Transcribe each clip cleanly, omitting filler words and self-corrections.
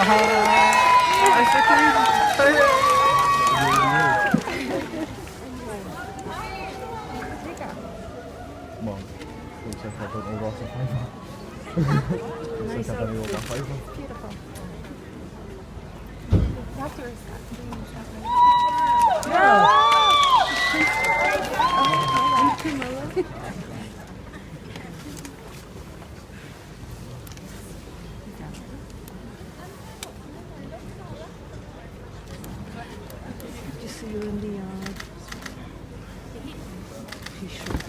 Bon, ik zeg dat het overal zo fijn was. Ik zeg dat het overal fijn was. Beautiful. You have to respect me. Just see you in the yard. She's short.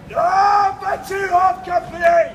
Ja, met u op, company!